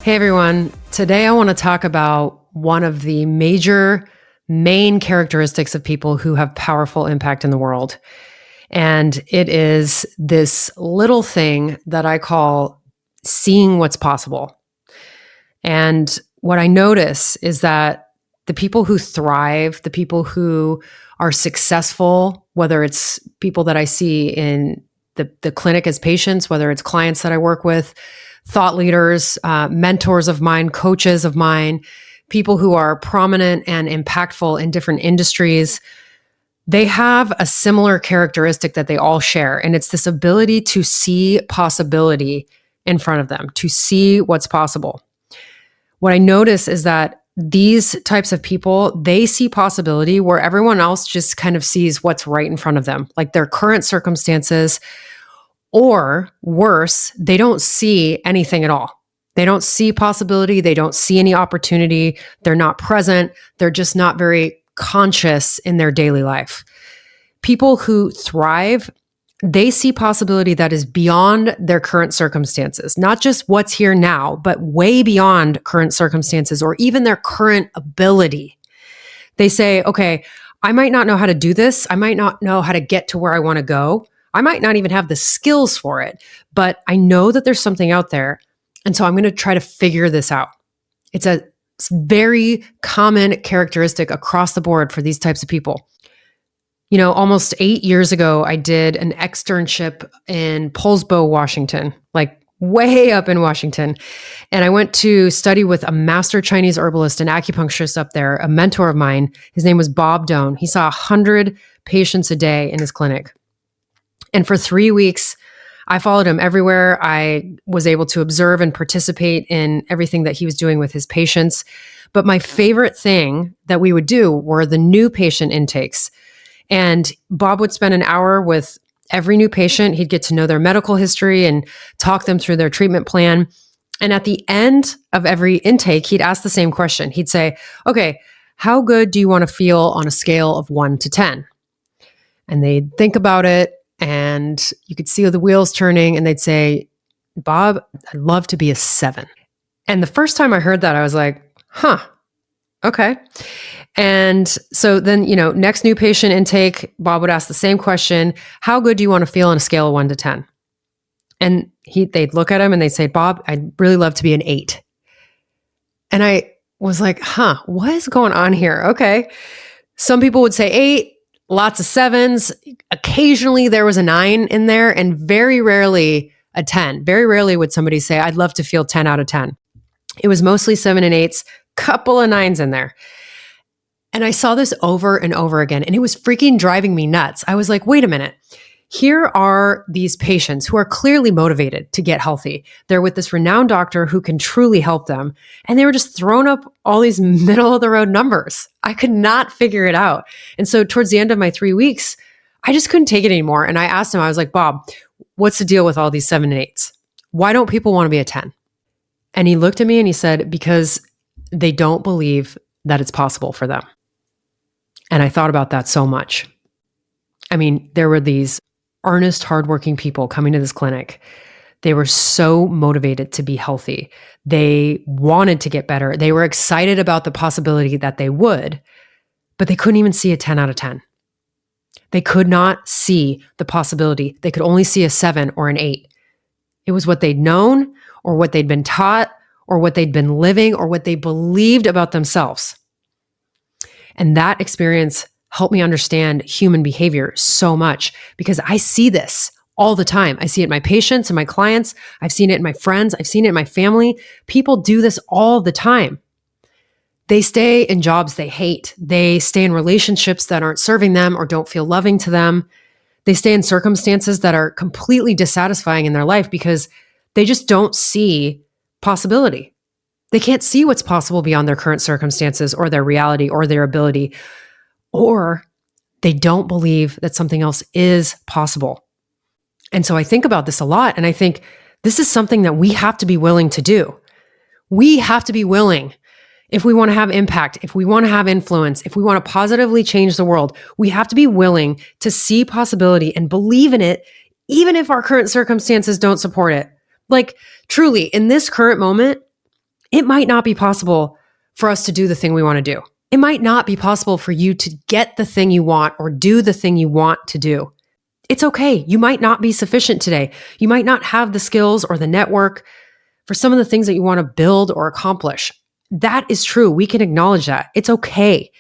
Hey everyone, today I want to talk about one of the main characteristics of people who have powerful impact in the world. And it is this little thing that I call seeing what's possible. And what I notice is that the people who thrive, the people who are successful, whether it's people that I see in the clinic as patients, whether it's clients that I work with, thought leaders, mentors of mine, coaches of mine, people who are prominent and impactful in different industries, they have a similar characteristic that they all share. And it's this ability to see possibility in front of them, to see what's possible. What I notice is that these types of people, they see possibility where everyone else just kind of sees what's right in front of them, like their current circumstances. Or worse, they don't see anything at all. They don't see possibility. They don't see any opportunity. They're not present. They're just not very conscious in their daily life. People who thrive, they see possibility that is beyond their current circumstances, not just what's here now, but way beyond current circumstances or even their current ability. They say, okay, I might not know how to do this. I might not know how to get to where I want to go. I might not even have the skills for it, but I know that there's something out there. And so I'm going to try to figure this out. It's a very common characteristic across the board for these types of people. You know, almost 8 years ago, I did an externship in Poulsbo, Washington, like way up in Washington. And I went to study with a master Chinese herbalist and acupuncturist up there, a mentor of mine. His name was Bob Doan. He saw 100 patients a day in his clinic. And for 3 weeks, I followed him everywhere. I was able to observe and participate in everything that he was doing with his patients. But my favorite thing that we would do were the new patient intakes. And Bob would spend an hour with every new patient. He'd get to know their medical history and talk them through their treatment plan. And at the end of every intake, he'd ask the same question. He'd say, okay, how good do you want to feel on a scale of 1 to 10? And they'd think about it. And you could see the wheels turning and they'd say, Bob, I'd love to be a 7. And the first time I heard that, I was like, okay. And so then, next new patient intake, Bob would ask the same question. How good do you want to feel on a scale of 1 to 10? And they'd look at him and they'd say, Bob, I'd really love to be an 8. And I was like, what is going on here? Okay. Some people would say 8. Lots of 7s. Occasionally there was a 9 in there and very rarely a 10. Very rarely would somebody say, I'd love to feel 10 out of 10. It was mostly 7 and 8s, couple of 9s in there. And I saw this over and over again and it was freaking driving me nuts. I was like, wait a minute. Here are these patients who are clearly motivated to get healthy. They're with this renowned doctor who can truly help them. And they were just throwing up all these middle of the road numbers. I could not figure it out. And so towards the end of my 3 weeks, I just couldn't take it anymore. And I asked him, I was like, Bob, what's the deal with all these 7 and 8s? Why don't people want to be a 10? And he looked at me and he said, because they don't believe that it's possible for them. And I thought about that so much. I mean, there were these earnest, hardworking people coming to this clinic. They were so motivated to be healthy. They wanted to get better. They were excited about the possibility that they would, but they couldn't even see a 10 out of 10. They could not see the possibility. They could only see a 7 or an 8. It was what they'd known or what they'd been taught or what they'd been living or what they believed about themselves. And that experience helped me understand human behavior so much because I see this all the time. I see it in my patients and my clients. I've seen it in my friends. I've seen it in my family. People do this all the time. They stay in jobs they hate. They stay in relationships that aren't serving them or don't feel loving to them. They stay in circumstances that are completely dissatisfying in their life because they just don't see possibility. They can't see what's possible beyond their current circumstances or their reality or their ability. Or they don't believe that something else is possible. And so I think about this a lot and I think this is something that we have to be willing to do. We have to be willing if we want to have impact, if we want to have influence, if we want to positively change the world, we have to be willing to see possibility and believe in it, even if our current circumstances don't support it. Like truly, in this current moment, It might not be possible for us to do the thing we want to do. It might not be possible for you to get the thing you want or do the thing you want to do. It's okay. You might not be sufficient today. You might not have the skills or the network for some of the things that you want to build or accomplish. That is true. We can acknowledge that. It's okay.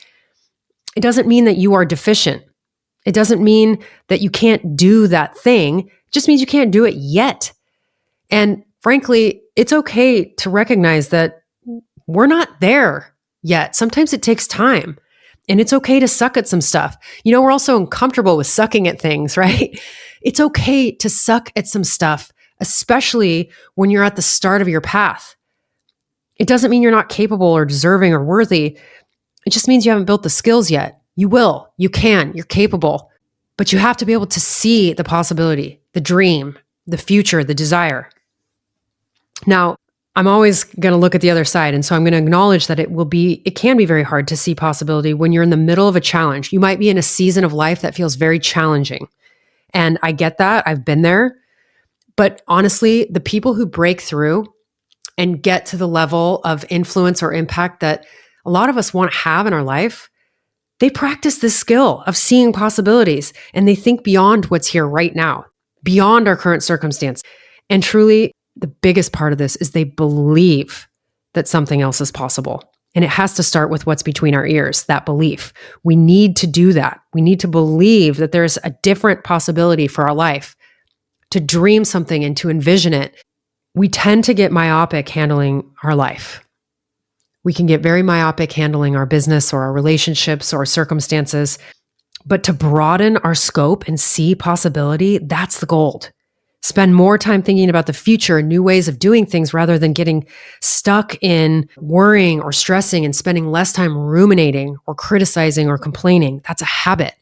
It doesn't mean that you are deficient. It doesn't mean that you can't do that thing. It just means you can't do it yet. And frankly, it's okay to recognize that we're not there yet. Sometimes it takes time, and it's okay to suck at some stuff. We're also uncomfortable with sucking at things, right? It's okay to suck at some stuff, especially when you're at the start of your path. It doesn't mean you're not capable or deserving or worthy. It just means you haven't built the skills yet. You will, you can, you're capable, but you have to be able to see the possibility, the dream, the future, the desire. Now, I'm always going to look at the other side. And so I'm going to acknowledge that it can be very hard to see possibility when you're in the middle of a challenge. You might be in a season of life that feels very challenging. And I get that. I've been there. But honestly, the people who break through and get to the level of influence or impact that a lot of us want to have in our life, they practice this skill of seeing possibilities, and they think beyond what's here right now, beyond our current circumstance. And truly, the biggest part of this is they believe that something else is possible. And it has to start with what's between our ears, that belief. We need to do that. We need to believe that there's a different possibility for our life, to dream something and to envision it. We tend to get myopic handling our life. We can get very myopic handling our business or our relationships or circumstances. But to broaden our scope and see possibility, that's the gold. Spend more time thinking about the future and new ways of doing things rather than getting stuck in worrying or stressing and spending less time ruminating or criticizing or complaining. That's a habit.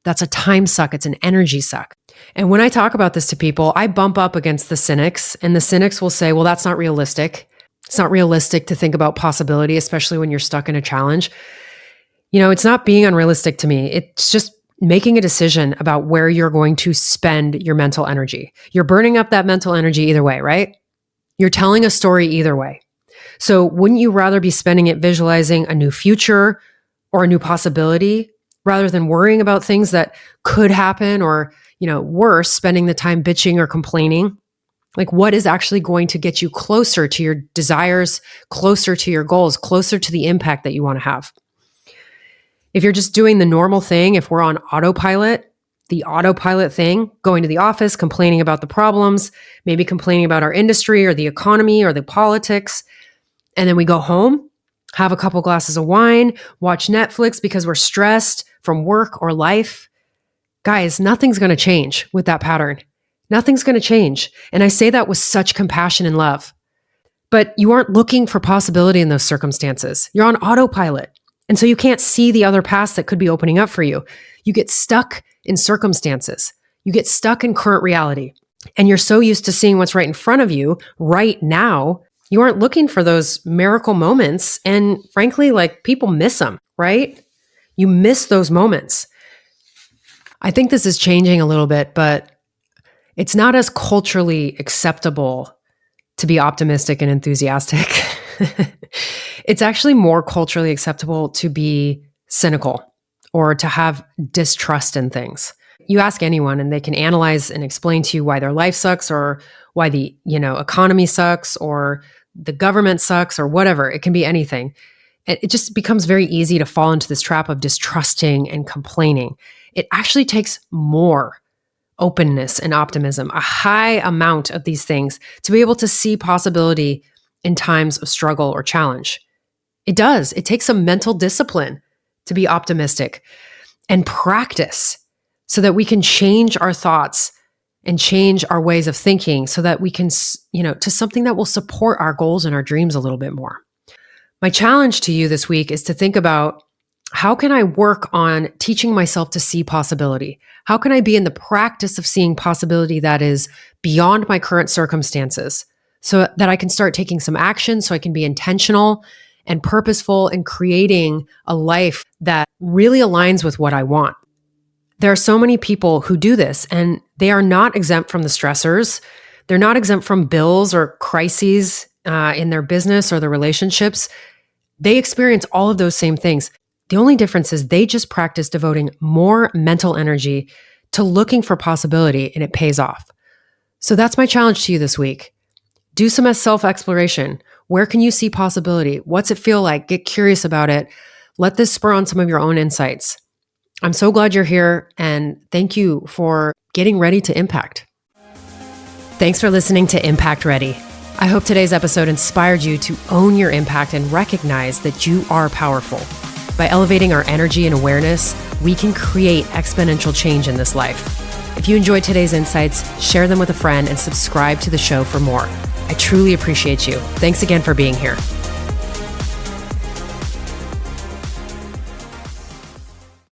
That's a time suck. It's an energy suck. And when I talk about this to people, I bump up against the cynics, and the cynics will say, well, that's not realistic. It's not realistic to think about possibility, especially when you're stuck in a challenge. It's not being unrealistic to me. It's just making a decision about where you're going to spend your mental energy. You're burning up that mental energy either way, right? You're telling a story either way. So wouldn't you rather be spending it visualizing a new future or a new possibility rather than worrying about things that could happen or, worse, spending the time bitching or complaining? Like, what is actually going to get you closer to your desires, closer to your goals, closer to the impact that you want to have? If you're just doing the normal thing, if we're on autopilot, the autopilot thing, going to the office, complaining about the problems, maybe complaining about our industry or the economy or the politics, and then we go home, have a couple glasses of wine, watch Netflix because we're stressed from work or life, guys, nothing's going to change with that pattern. Nothing's going to change. And I say that with such compassion and love. But you aren't looking for possibility in those circumstances. You're on autopilot. And so you can't see the other paths that could be opening up for you. You get stuck in circumstances. You get stuck in current reality. And you're so used to seeing what's right in front of you right now, you aren't looking for those miracle moments. And frankly, people miss them, right? You miss those moments. I think this is changing a little bit, but it's not as culturally acceptable to be optimistic and enthusiastic. It's actually more culturally acceptable to be cynical or to have distrust in things. You ask anyone and they can analyze and explain to you why their life sucks or why the, economy sucks or the government sucks or whatever. It can be anything. It just becomes very easy to fall into this trap of distrusting and complaining. It actually takes more openness and optimism, a high amount of these things to be able to see possibility in times of struggle or challenge. It does. It takes some mental discipline to be optimistic and practice so that we can change our thoughts and change our ways of thinking so that we can, to something that will support our goals and our dreams a little bit more. My challenge to you this week is to think about, how can I work on teaching myself to see possibility? How can I be in the practice of seeing possibility that is beyond my current circumstances so that I can start taking some action so I can be intentional and purposeful in creating a life that really aligns with what I want? There are so many people who do this, and they are not exempt from the stressors. They're not exempt from bills or crises in their business or their relationships, they experience all of those same things. The only difference is they just practice devoting more mental energy to looking for possibility, and it pays off. So that's my challenge to you this week. Do some self-exploration. Where can you see possibility? What's it feel like? Get curious about it. Let this spur on some of your own insights. I'm so glad you're here, and thank you for getting ready to impact. Thanks for listening to Impact Ready. I hope today's episode inspired you to own your impact and recognize that you are powerful. By elevating our energy and awareness, we can create exponential change in this life. If you enjoyed today's insights, share them with a friend and subscribe to the show for more. I truly appreciate you. Thanks again for being here.